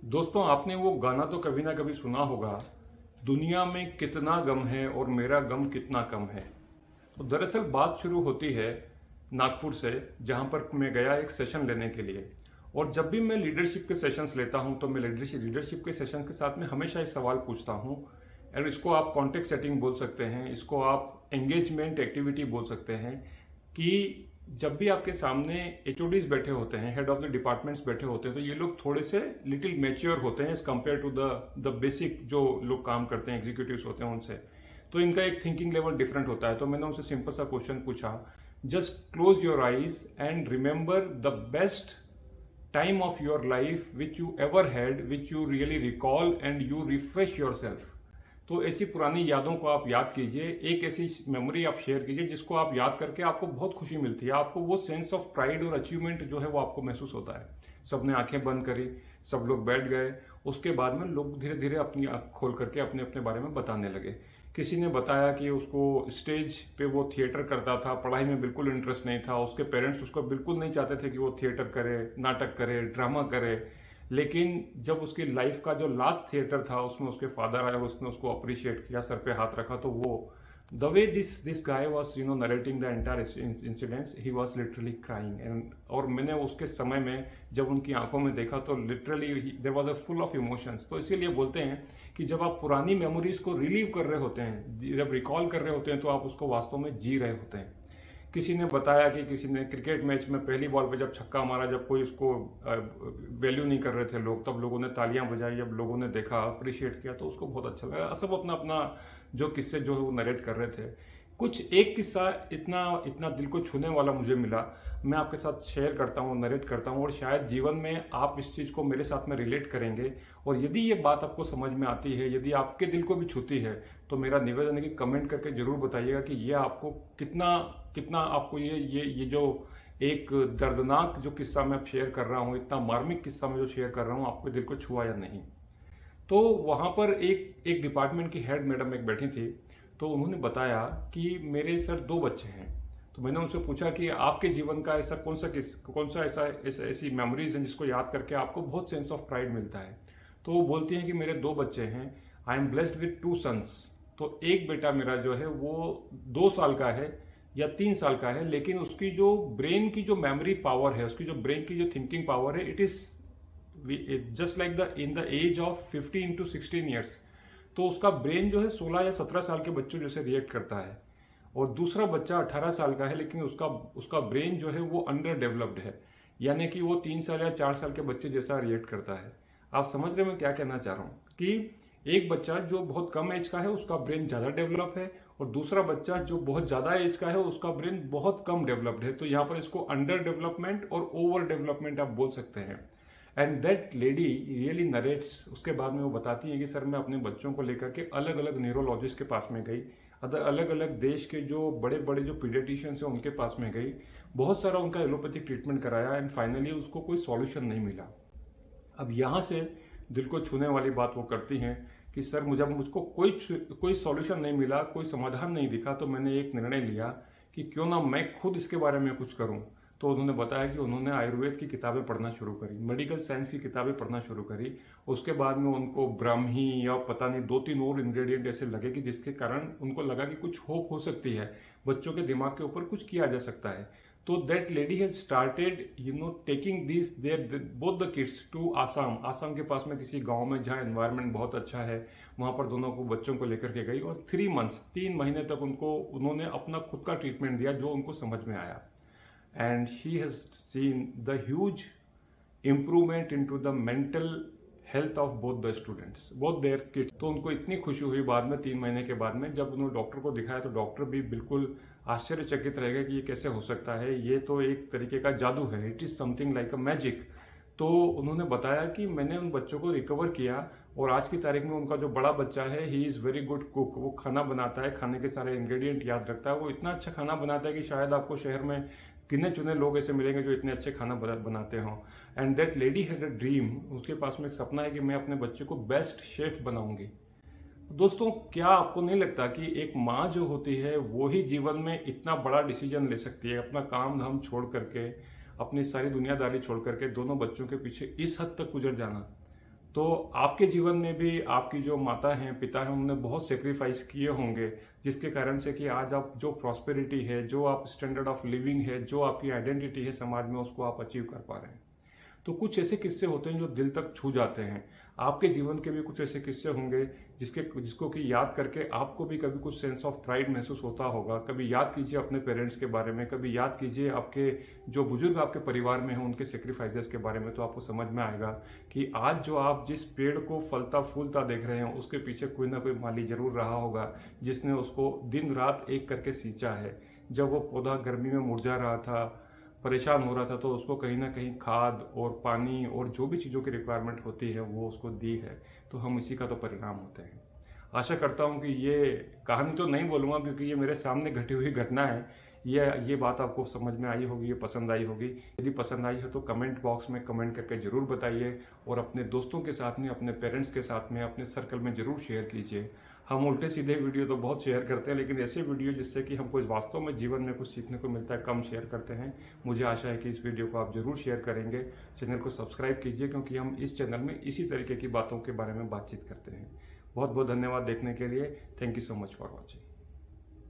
दोस्तों, आपने वो गाना तो कभी ना कभी सुना होगा, दुनिया में कितना गम है और मेरा गम कितना कम है। तो दरअसल बात शुरू होती है नागपुर से, जहां पर मैं गया एक सेशन लेने के लिए। और जब भी मैं लीडरशिप के सेशंस लेता हूं तो मैं लीडरशिप के सेशंस के साथ में हमेशा एक सवाल पूछता हूं। और इसको आप कॉन्टेक्स्ट सेटिंग बोल सकते हैं, इसको आप एंगेजमेंट एक्टिविटी बोल सकते हैं। कि जब भी आपके सामने एचओडीज बैठे होते हैं, हेड ऑफ द डिपार्टमेंट्स बैठे होते हैं, तो ये लोग थोड़े से लिटिल मैच्योर होते हैं as compare to the basic जो लोग काम करते हैं, एग्जीक्यूटिव्स होते हैं उनसे। तो इनका एक थिंकिंग लेवल डिफरेंट होता है। तो मैंने उनसे सिंपल सा क्वेश्चन पूछा, just close your eyes and remember the best time of your life which you ever had, which you really recall and you refresh your self. तो ऐसी पुरानी यादों को आप याद कीजिए, एक ऐसी मेमोरी आप शेयर कीजिए जिसको आप याद करके आपको बहुत खुशी मिलती है, आपको वो सेंस ऑफ प्राइड और अचीवमेंट जो है वो आपको महसूस होता है। सबने आंखें बंद करी, सब लोग बैठ गए। उसके बाद में लोग धीरे धीरे अपनी आंख खोल करके अपने अपने बारे में बताने लगे। किसी ने बताया कि उसको स्टेज पे वो थिएटर करता था, पढ़ाई में बिल्कुल इंटरेस्ट नहीं था, उसके पेरेंट्स उसको बिल्कुल नहीं चाहते थे कि वो थिएटर करे, नाटक करे, ड्रामा करे। लेकिन जब उसकी लाइफ का जो लास्ट थिएटर था उसमें उसके फादर आए, उसने उसको अप्रिशिएट किया, सर पे हाथ रखा, तो वो the way this guy was narrating the entire incidents, he was literally crying. And और मैंने उसके समय में जब उनकी आंखों में देखा तो literally there was a full of emotions. तो इसीलिए बोलते हैं कि जब आप पुरानी मेमोरीज को रिलीव कर रहे होते हैं, जब रिकॉल कर रहे होते हैं, तो आप उसको वास्तव में जी रहे होते हैं। किसी ने बताया कि किसी ने क्रिकेट मैच में पहली बॉल पे जब छक्का मारा, जब कोई उसको वैल्यू नहीं कर रहे थे लोग, तब लोगों ने तालियां बजाई, जब लोगों ने देखा, अप्रिशिएट किया, तो उसको बहुत अच्छा लगा। सब अपना अपना जो किस्से जो है वो नरेट कर रहे थे। कुछ एक किस्सा इतना इतना दिल को छूने वाला मुझे मिला, मैं आपके साथ शेयर करता हूँ, नरेट करता हूँ, और शायद जीवन में आप इस चीज को मेरे साथ में रिलेट करेंगे। और यदि ये बात आपको समझ में आती है, यदि आपके दिल को भी छूती है, तो मेरा निवेदन है कि कमेंट करके जरूर बताइएगा कि ये आपको कितना कितना आपको ये जो एक दर्दनाक जो किस्सा मैं शेयर कर रहा हूँ, इतना मार्मिक किस्सा मैं जो शेयर कर रहा हूँ, आपके दिल को छुआ या नहीं। तो वहां पर एक एक डिपार्टमेंट की हेड मैडम एक बैठी थी। तो उन्होंने बताया कि मेरे सर 2 बच्चे हैं। तो मैंने उनसे पूछा कि आपके जीवन का ऐसा कौन सा ऐसी मेमोरीज है जिसको याद करके आपको बहुत सेंस ऑफ प्राइड मिलता है। तो वो बोलती हैं कि मेरे 2 बच्चे हैं, I am blessed with 2 sons. तो एक बेटा मेरा जो है वो 2 साल का है या 3 साल का है, लेकिन उसकी जो ब्रेन की जो मेमोरी पावर है, उसकी जो ब्रेन की जो थिंकिंग पावर है, it is just like the in the age of 15 to 16 years. तो उसका ब्रेन जो है 16 या 17 साल के बच्चों जैसे रिएक्ट करता है। और दूसरा बच्चा 18 साल का है, लेकिन उसका उसका ब्रेन जो है वो अंडर डेवलप्ड है, यानी कि वो 3 साल या 4 साल के बच्चे जैसा रिएक्ट करता है। आप समझ रहे हैं मैं क्या कहना चाह रहा हूं? कि एक बच्चा जो बहुत कम एज का है उसका ब्रेन ज्यादा डेवलप है, और दूसरा बच्चा जो बहुत ज्यादा एज का है उसका ब्रेन बहुत कम डेवलप्ड है। तो यहाँ पर इसको अंडर डेवलपमेंट और ओवर डेवलपमेंट आप बोल सकते हैं। And that lady really narrates. उसके बाद में वो बताती है कि सर मैं अपने बच्चों को लेकर के अलग अलग न्यूरोलॉजिस्ट के पास में गई, अलग अलग देश के जो बड़े बड़े जो पीडियाट्रिशियंस हैं उनके पास में गई, बहुत सारा उनका एलोपैथिक ट्रीटमेंट कराया, एंड फाइनली उसको कोई सॉल्यूशन नहीं मिला। अब यहाँ से दिल को छूने वाली बात वो करती हैं कि सर मुझको कोई सॉल्यूशन नहीं मिला, कोई समाधान नहीं दिखा, तो मैंने एक निर्णय लिया कि क्यों ना मैं खुद इसके बारे में कुछ करूं। तो उन्होंने बताया कि उन्होंने आयुर्वेद की किताबें पढ़ना शुरू करी, मेडिकल साइंस की किताबें पढ़ना शुरू करी। उसके बाद में उनको ब्राह्मी या पता नहीं 2-3 और इंग्रेडिएंट ऐसे लगे कि जिसके कारण उनको लगा कि कुछ होप हो सकती है, बच्चों के दिमाग के ऊपर कुछ किया जा सकता है। तो that lady has started taking this there both the kids to Assam के पास में किसी गांव में जहां एनवायरनमेंट बहुत अच्छा है, वहां पर दोनों को बच्चों को लेकर के गई, और 3 महीने तक उन्होंने अपना खुद का ट्रीटमेंट दिया जो उनको समझ में आया। And she has seen the huge improvement into the mental health of both the students, both their kids। तो उनको इतनी खुशी हुई बाद में 3 महीने के बाद में, जब उन्होंने डॉक्टर को दिखाया तो डॉक्टर भी बिल्कुल आश्चर्यचकित रह गए कि ये कैसे हो सकता है, ये तो एक तरीके का जादू है, it is something like a magic. तो उन्होंने बताया कि मैंने उन बच्चों को रिकवर किया, और आज की तारीख में उनका जो बड़ा बच्चा है, he is very good cook. वो खाना बनाता है, खाने के सारे इंग्रेडिएंट याद रखता है, वो इतना अच्छा खाना बनाता है कि शायद आपको शहर में गिने चुने लोग ऐसे मिलेंगे जो इतने अच्छे खाना बनाते हों। And that lady had a dream, उसके पास में एक सपना है कि मैं अपने बच्चे को बेस्ट शेफ बनाऊंगी। दोस्तों, क्या आपको नहीं लगता कि एक माँ जो होती है वो ही जीवन में इतना बड़ा डिसीजन ले सकती है, अपना काम धाम छोड़ करके, अपनी सारी दुनियादारी छोड़ करके दोनों बच्चों के पीछे इस हद तक गुजर जाना? तो आपके जीवन में भी आपकी जो माता हैं, पिता हैं, उन्होंने बहुत सेक्रीफाइस किए होंगे, जिसके कारण से कि आज आप जो प्रॉस्पेरिटी है, जो आप स्टैंडर्ड ऑफ लिविंग है, जो आपकी आइडेंटिटी है समाज में, उसको आप अचीव कर पा रहे हैं। तो कुछ ऐसे किस्से होते हैं जो दिल तक छू जाते हैं। आपके जीवन के भी कुछ ऐसे किस्से होंगे जिसको कि याद करके आपको भी कभी कुछ सेंस ऑफ प्राइड महसूस होता होगा। कभी याद कीजिए अपने पेरेंट्स के बारे में, कभी याद कीजिए आपके जो बुजुर्ग आपके परिवार में हैं उनके सेक्रीफाइसेस के बारे में, तो आपको समझ में आएगा कि आज जो आप जिस पेड़ को फलता फूलता देख रहे हैं उसके पीछे कोई ना कोई माली जरूर रहा होगा जिसने उसको दिन रात एक करके सींचा है। जब वो पौधा गर्मी में मुरझा रहा था, परेशान हो रहा था, तो उसको कहीं ना कहीं खाद और पानी और जो भी चीज़ों की रिक्वायरमेंट होती है वो उसको दी है। तो हम इसी का तो परिणाम होते हैं। आशा करता हूँ कि ये कहानी तो नहीं बोलूँगा क्योंकि ये मेरे सामने घटी हुई घटना है। ये बात आपको समझ में आई होगी, ये पसंद आई होगी। यदि पसंद आई हो तो कमेंट बॉक्स में कमेंट करके जरूर बताइए और अपने दोस्तों के साथ में, अपने पेरेंट्स के साथ में, अपने सर्कल में जरूर शेयर कीजिए। हम उल्टे सीधे वीडियो तो बहुत शेयर करते हैं, लेकिन ऐसे वीडियो जिससे कि हमको वास्तव में जीवन में कुछ सीखने को मिलता है, कम शेयर करते हैं। मुझे आशा है कि इस वीडियो को आप जरूर शेयर करेंगे। चैनल को सब्सक्राइब कीजिए क्योंकि हम इस चैनल में इसी तरीके की बातों के बारे में बातचीत करते हैं। बहुत बहुत धन्यवाद देखने के लिए। Thank you so much for watching.